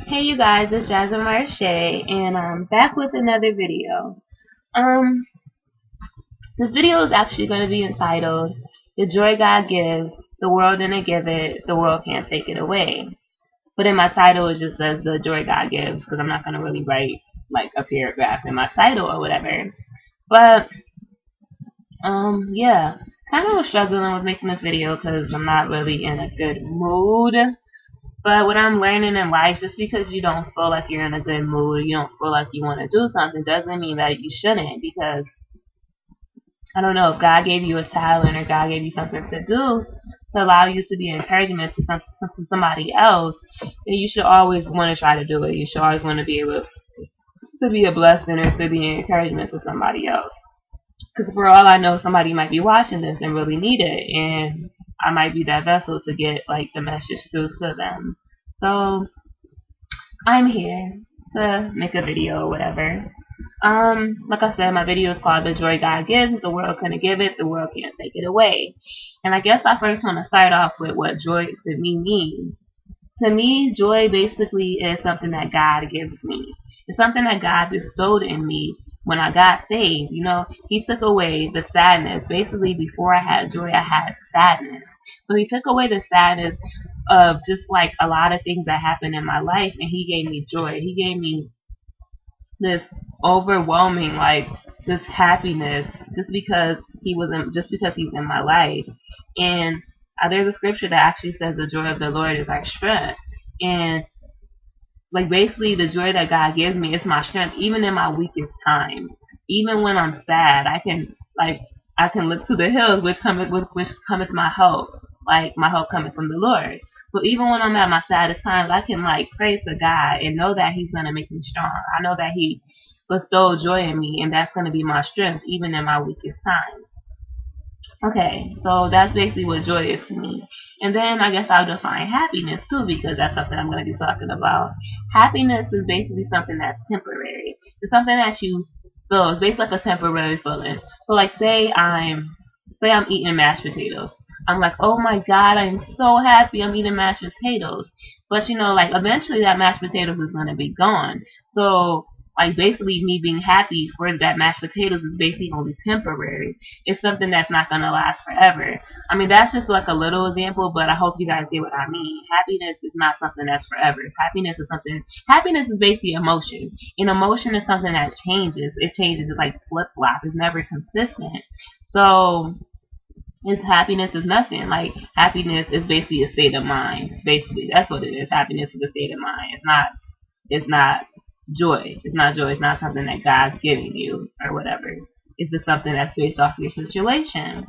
Hey you guys, it's Jasmine Marche, and I'm back with another video. Um, this video is actually going to be entitled "The Joy God Gives, the World Didn't Give It, the World Can't Take It Away." But in my title, it just says "The Joy God Gives" because I'm not going to really write like a paragraph in my title or whatever. But yeah, kind of was struggling with making this video because I'm not really in a good mood. But what I'm learning in life, just because you don't feel like you're in a good mood, you don't feel like you want to do something, doesn't mean that you shouldn't. Because I don't know, if God gave you a talent or God gave you something to do to allow you to be encouragement to somebody else, then you should always want to try to do it. You should always want to be able to be a blessing or to be an encouragement to somebody else. Because for all I know, somebody might be watching this and really need it, and I might be that vessel to get like the message through to them. So I'm here to make a video or whatever. Like I said, my video is called "The Joy God Gives, the World Couldn't Give It, the World Can't Take It Away." And I guess I first want to start off with what joy to me means. To me, joy basically is something that God gives me. It's something that God bestowed in me when I got saved. You know, He took away the sadness. Basically, before I had joy, I had sadness. So He took away the sadness of just like a lot of things that happened in my life, and He gave me joy. He gave me this overwhelming, like, just happiness, just because He's in my life. And there's a scripture that actually says the joy of the Lord is our strength. And like basically the joy that God gives me is my strength even in my weakest times. Even when I'm sad, I can look to the hills which cometh my help. Like my help coming from the Lord. So even when I'm at my saddest times, I can like pray to God and know that He's gonna make me strong. I know that He bestowed joy in me, and that's gonna be my strength even in my weakest times. Okay, so that's basically what joy is to me. And then I guess I'll define happiness too, because that's something I'm going to be talking about. Happiness is basically something that's temporary. It's something that you feel. It's basically like a temporary feeling. So like say I'm eating mashed potatoes. I'm like, oh my God, I'm so happy I'm eating mashed potatoes. But you know, like eventually that mashed potatoes is going to be gone. So like basically me being happy for that mashed potatoes is basically only temporary. It's something that's not going to last forever. I mean, that's just like a little example, but I hope you guys get what I mean. Happiness is not something that's forever. Happiness is basically emotion. And emotion is something that changes. It changes. It's like flip flop. It's never consistent. So, happiness is nothing. Like, happiness is basically a state of mind. Basically, that's what it is. Happiness is a state of mind. It's not joy. It's not joy. It's not something that God's giving you or whatever. It's just something that's based off your situation.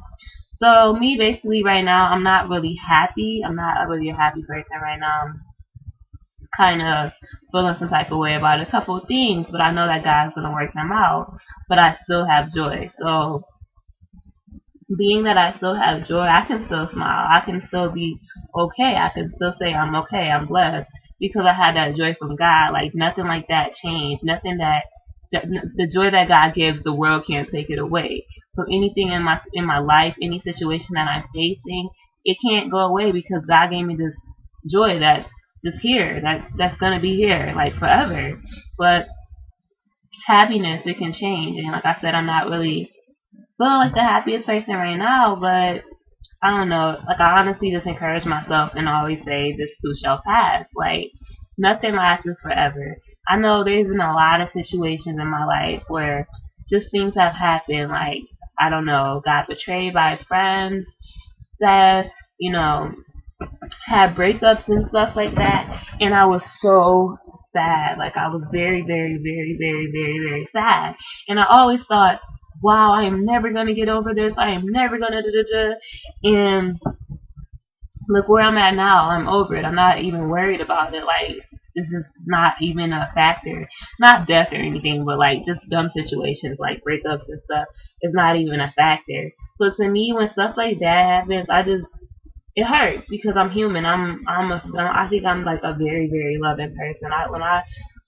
So me basically right now, I'm not really happy. I'm not really a happy person right now. I'm kind of feeling some type of way about a couple of things, but I know that God's gonna work them out. But I still have joy. So being that I still have joy, I can still smile. I can still be okay. I can still say I'm okay. I'm blessed because I had that joy from God. Like nothing like that changed. Nothing that the joy that God gives, the world can't take it away. So anything in my life, any situation that I'm facing, it can't go away because God gave me this joy that's just here. That's gonna be here like forever. But happiness, it can change. And like I said, I'm not really feeling like the happiest person right now, but I don't know. Like I honestly just encourage myself and always say this too shall pass. Like nothing lasts forever. I know there's been a lot of situations in my life where just things have happened. Like I don't know, got betrayed by friends, that you know had breakups and stuff like that, and I was so sad. Like I was very, very, very, very, very, very sad, and I always thought, wow, I am never gonna get over this. I am never gonna da da da. And look where I'm at now. I'm over it. I'm not even worried about it. Like this is not even a factor. Not death or anything, but like just dumb situations like breakups and stuff is not even a factor. So to me, when stuff like that happens, it hurts because I'm human. I think I'm like a very, very loving person.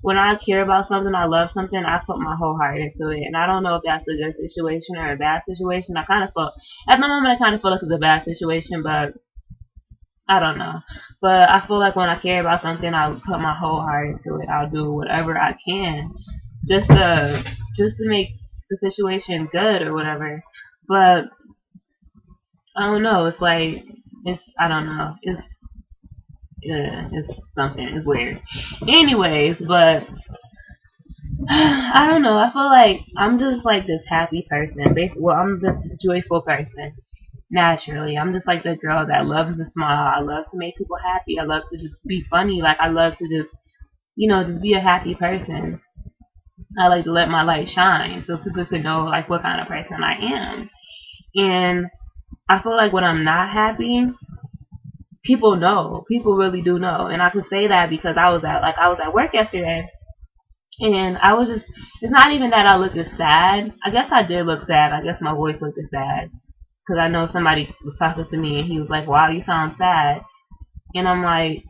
When I care about something, I love something, I put my whole heart into it. And I don't know if that's a good situation or a bad situation. At the moment I kind of feel like it's a bad situation, but I don't know. But I feel like when I care about something, I'll put my whole heart into it. I'll do whatever I can just to make the situation good or whatever. But I don't know. It's like it's I don't know. It's yeah, it's something. It's weird. Anyways, but I don't know. I feel like I'm just like this happy person. Basically, well, I'm this joyful person naturally. I'm just like the girl that loves to smile. I love to make people happy. I love to just be funny. Like I love to just just be a happy person. I like to let my light shine so people can know like what kind of person I am. And I feel like when I'm not happy, people know. People really do know. And I can say that because I was at work yesterday and I was just it's not even that I looked sad. I guess I did look sad. I guess my voice looked sad. Because I know somebody was talking to me and he was like, "Wow, you sound sad." And I'm like,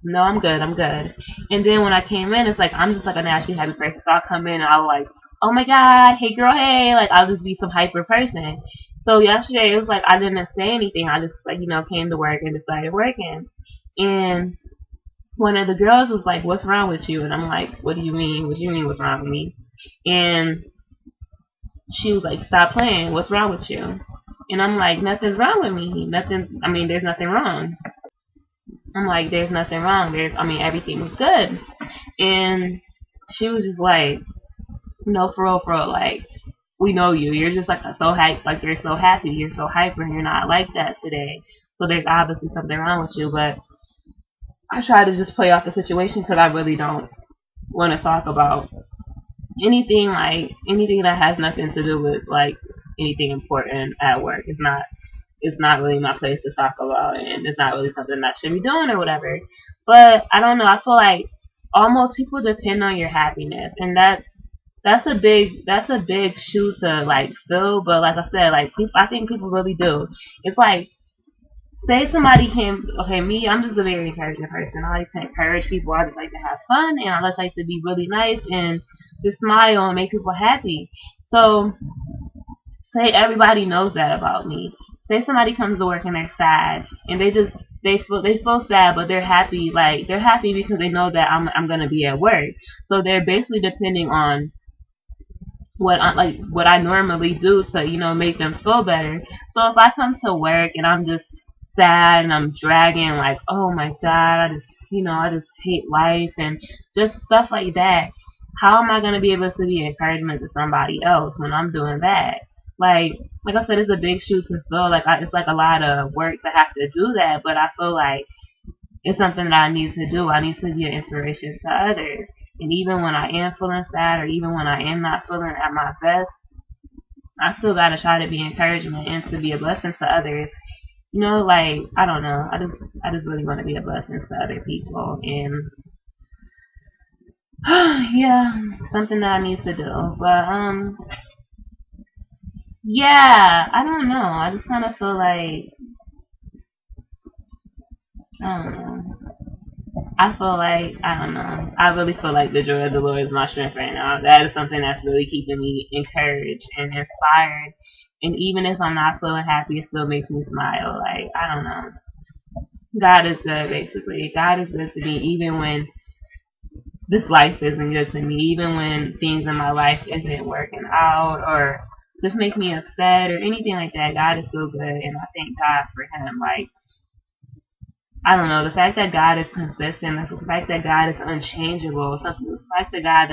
"No, I'm good, I'm good." And then when I came in, it's like I'm just like a naturally happy person. So I'll come in and I'll like, "Oh my god, hey girl, hey," like I'll just be some hyper person. So yesterday it was like I didn't say anything. I just like, came to work and just started working. And one of the girls was like, "What's wrong with you?" And I'm like, "What do you mean? What do you mean what's wrong with me?" And she was like, "Stop playing. What's wrong with you?" And I'm like, "Nothing's wrong with me. Nothing. I mean, there's nothing wrong." I'm like, "There's nothing wrong. Everything was good." And she was just like, "No, for real. Like, we know you. You're just like so hype. Like you're so happy. You're so hyper. And you're not like that today. So there's obviously something wrong with you." But I try to just play off the situation because I really don't want to talk about anything that has nothing to do with like anything important at work. It's not really my place to talk about, and it's not really something that I should be doing or whatever. But I don't know. I feel like almost people depend on your happiness, and that's a big shoe to like fill. But like I said, like I think people really do. It's like say somebody came. Okay, me, I'm just a very encouraging person. I like to encourage people. I just like to have fun, and I just like to be really nice and just smile and make people happy. So say everybody knows that about me. Say somebody comes to work and they're sad and they feel sad but they're happy like they're happy because they know that I'm gonna be at work. So they're basically depending on what I normally do to make them feel better. So if I come to work and I'm just sad and I'm dragging like oh my god I just hate life and just stuff like that, how am I going to be able to be encouragement to somebody else when I'm doing that? Like I said, it's a big shoe to fill. It's like a lot of work to have to do that, but I feel like it's something that I need to do. I need to be an inspiration to others. And even when I am feeling sad or even when I am not feeling at my best, I still gotta try to be encouragement and to be a blessing to others. Like I don't know. I just really want to be a blessing to other people and yeah, something that I need to do. But yeah, I don't know. I just kind of feel like I don't know. I don't know. I really feel like the joy of the Lord is my strength right now. That is something that's really keeping me encouraged and inspired. And even if I'm not feeling happy, it still makes me smile. Like, I don't know. God is good, basically. God is good to me, even when this life isn't good to me, even when things in my life isn't working out or just make me upset or anything like that. God is still good, and I thank God for Him. Like, I don't know, the fact that God is consistent, the fact that God is unchangeable, the fact that God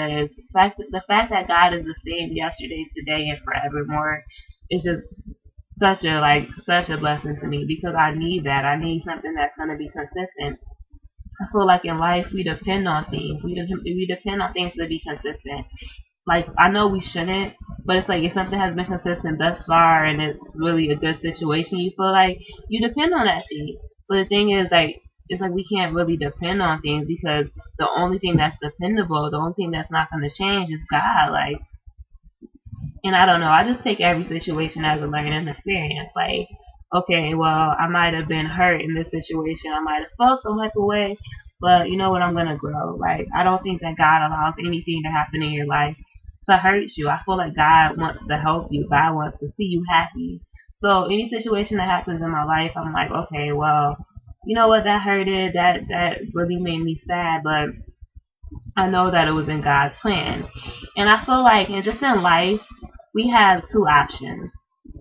is the same yesterday, today, and forevermore is just such a blessing to me because I need that. I need something that's going to be consistent. I feel like in life we depend on things. We depend on things to be consistent. Like I know we shouldn't, but it's like if something has been consistent thus far and it's really a good situation, you feel like you depend on that thing. But the thing is, like, it's like we can't really depend on things because the only thing that's dependable, the only thing that's not going to change is God. Like, and I don't know. I just take every situation as a learning experience. Like, okay, well, I might have been hurt in this situation. I might have felt some type of way, but you know what? I'm gonna grow. Like, I don't think that God allows anything to happen in your life to hurt you. I feel like God wants to help you. God wants to see you happy. So any situation that happens in my life, I'm like, okay, well, you know what, that hurted, that really made me sad, but I know that it was in God's plan. And I feel like, and just in life, we have two options.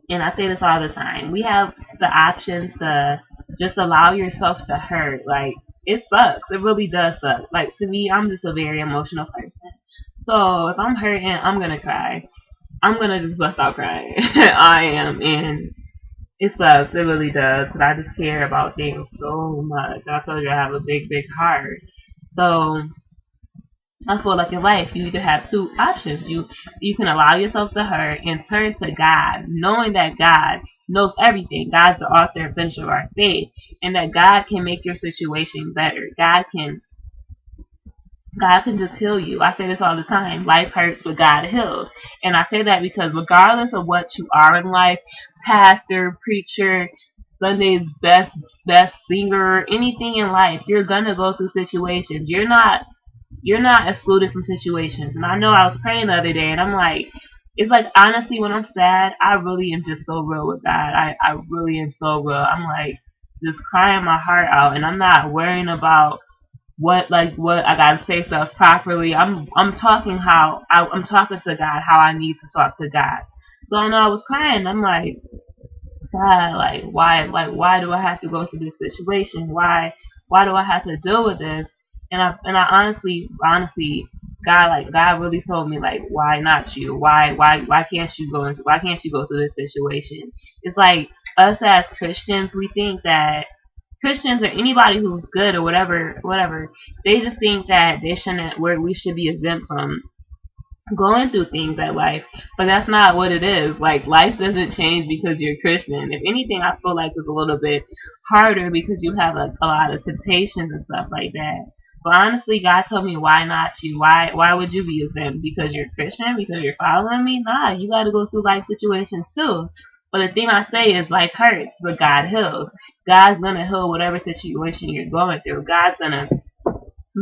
And I say this all the time. We have the option to just allow yourself to hurt. Like, it sucks. It really does suck. Like, to me, I'm just a very emotional person. So if I'm hurting, I'm going to cry. I'm going to just bust out crying. I am. And it sucks. It really does. But I just care about things so much. I told you I have a big, big heart. So I feel like in life you either have two options. You can allow yourself to hurt and turn to God, knowing that God knows everything. God's the author and finisher of our faith, and that God can make your situation better. God can just heal you. I say this all the time. Life hurts, but God heals. And I say that because regardless of what you are in life, pastor, preacher, Sunday's best singer, anything in life, you're gonna go through situations. You're not excluded from situations. And I know I was praying the other day and I'm like, it's like honestly when I'm sad, I really am just so real with God. I really am so real. I'm like just crying my heart out and I'm not worrying about what I gotta say stuff properly. I'm talking I'm talking to God how I need to talk to God. So I know I was crying. I'm like, God, why do I have to go through this situation? Why do I have to deal with this? And I honestly, God really told me like, why not you? Why can't you why can't you go through this situation? It's like us as Christians, we think that Christians or anybody who's good or whatever, they just think that they shouldn't, where we should be exempt from going through things at life, but that's not what it is. Like life doesn't change because you're Christian. If anything, I feel like it's a little bit harder because you have a lot of temptations and stuff like that. But honestly, God told me, why not you? Why would you be exempt? Because you're Christian? Because you're following me? Nah, you got to go through life situations too. But the thing I say is life hurts, but God heals. God's gonna heal whatever situation you're going through. God's gonna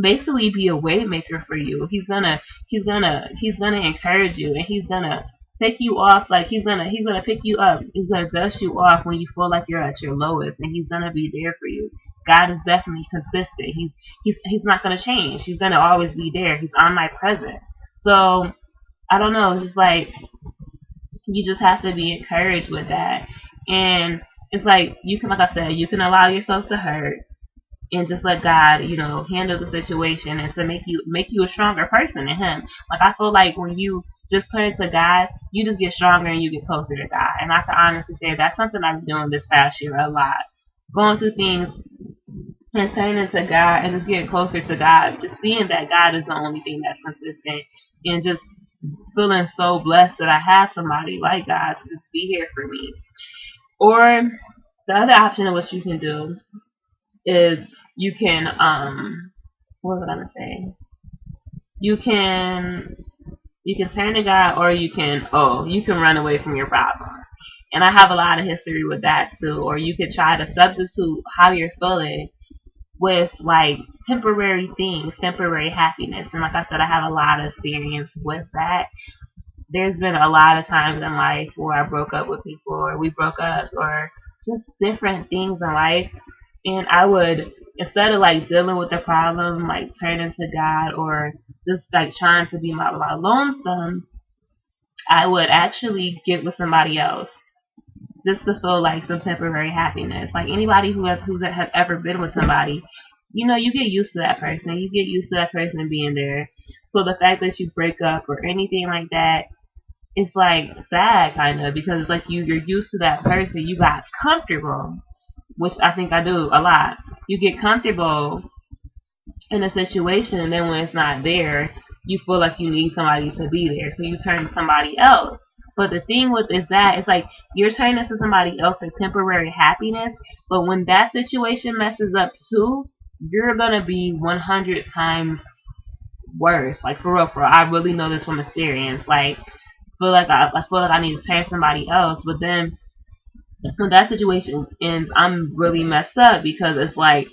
basically be a way maker for you. He's gonna encourage you and he's gonna take you off, like he's gonna pick you up. He's gonna dust you off when you feel like you're at your lowest and he's gonna be there for you. God is definitely consistent. He's not gonna change. He's gonna always be there. He's omnipresent. So I don't know, it's just like you just have to be encouraged with that. And it's like you can, like I said, you can allow yourself to hurt and just let God, handle the situation and to make you a stronger person in Him. Like I feel like when you just turn to God, you just get stronger and you get closer to God. And I can honestly say that's something I've been doing this past year a lot. Going through things and turning to God and just getting closer to God. Just seeing that God is the only thing that's consistent and just feeling so blessed that I have somebody like God to just be here for me. Or the other option of what you can do is you can what was I gonna say? You can turn to God or you can run away from your problem. And I have a lot of history with that too. Or you could try to substitute how you're feeling with like temporary things, temporary happiness. And like I said, I have a lot of experience with that. There's been a lot of times in life where I broke up with people or we broke up or just different things in life. And I would, instead of like dealing with the problem, like turning to God or just like trying to be my lonesome, I would actually get with somebody else just to feel like some temporary happiness. Like anybody who has ever been with somebody, you get used to that person. You get used to that person being there. So the fact that you break up or anything like that, it's like sad kind of because it's like you're used to that person. You got comfortable, which I think I do a lot. You get comfortable in a situation, and then when it's not there, you feel like you need somebody to be there, so you turn to somebody else. But the thing with is that it's like you're turning to somebody else for temporary happiness, but when that situation messes up too, you're gonna be 100 times worse. Like for real, I really know this from experience. Like I feel like I need to turn to somebody else, but then when that situation ends, I'm really messed up because it's like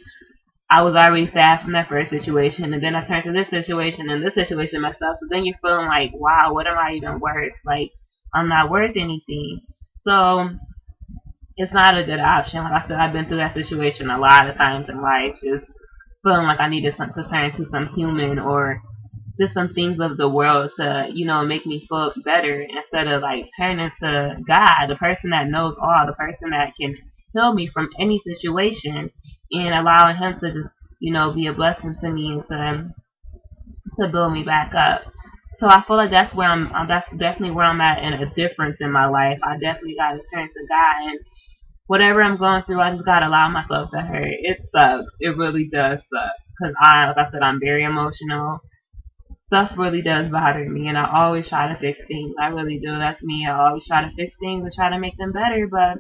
I was already sad from that first situation, and then I turned to this situation, and this situation messed up. So then you're feeling like, wow, what am I even worth? Like, I'm not worth anything. So it's not a good option. Like I said, I've been through that situation a lot of times in life, just feeling like I needed to turn to some human or just some things of the world to, make me feel better instead of like turning to God, the person that knows all, the person that can heal me from any situation, and allowing Him to just, be a blessing to me and to build me back up. So I feel like that's where that's definitely where I'm at in a difference in my life. I definitely got to turn to God, and whatever I'm going through, I just gotta allow myself to hurt. It sucks. It really does suck. Cause like I said, I'm very emotional. Stuff really does bother me, and I always try to fix things. I really do. That's me. I always try to fix things and try to make them better. But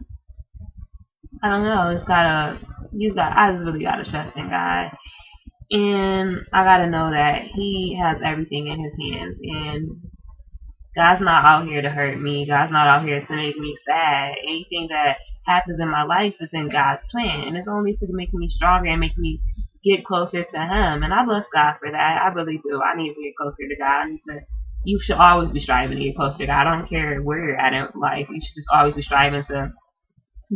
I don't know. I really gotta trust in God, and I gotta know that He has everything in His hands, and God's not out here to hurt me. God's not out here to make me sad. Anything that happens in my life is in God's plan, and it's only to make me stronger and make me get closer to Him. And I bless God for that. I really do. I need to get closer to God. You should always be striving to get closer to God. I don't care where you're at in life. You should just always be striving to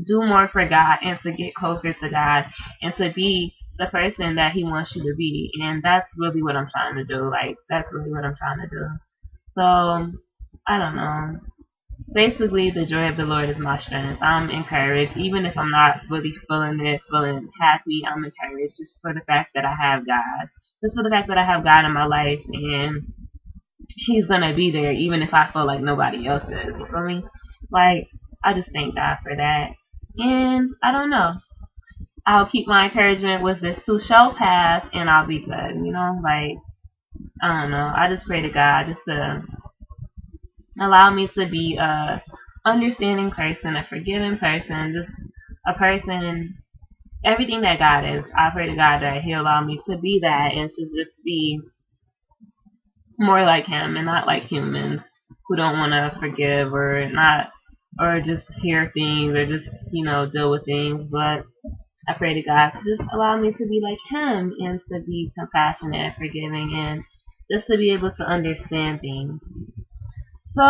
do more for God and to get closer to God and to be the person that He wants you to be. And that's really what I'm trying to do. Like, that's really what I'm trying to do. So, I don't know. Basically, the joy of the Lord is my strength. I'm encouraged. Even if I'm not really feeling happy, I'm encouraged just for the fact that I have God. Just for the fact that I have God in my life, and He's going to be there even if I feel like nobody else is. You feel me? Like, I just thank God for that. And I don't know. I'll keep my encouragement with this too shall pass, and I'll be good. Like, I don't know. I just pray to God just to allow me to be a understanding person, a forgiving person, just a person, everything that God is. I pray to God that He'll allow me to be that and to just be more like Him and not like humans who don't want to forgive or just hear things or just, deal with things. But I pray to God to just allow me to be like Him and to be compassionate and forgiving and just to be able to understand things. So,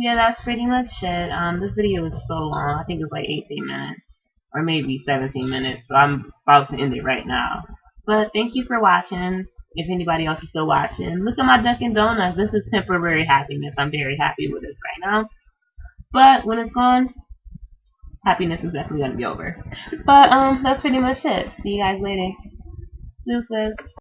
yeah, that's pretty much it. This video was so long. I think it was like 18 minutes or maybe 17 minutes. So I'm about to end it right now. But thank you for watching. If anybody else is still watching, look at my Dunkin' Donuts. This is temporary happiness. I'm very happy with this right now. But when it's gone, happiness is definitely going to be over. But that's pretty much it. See you guys later. Deuces.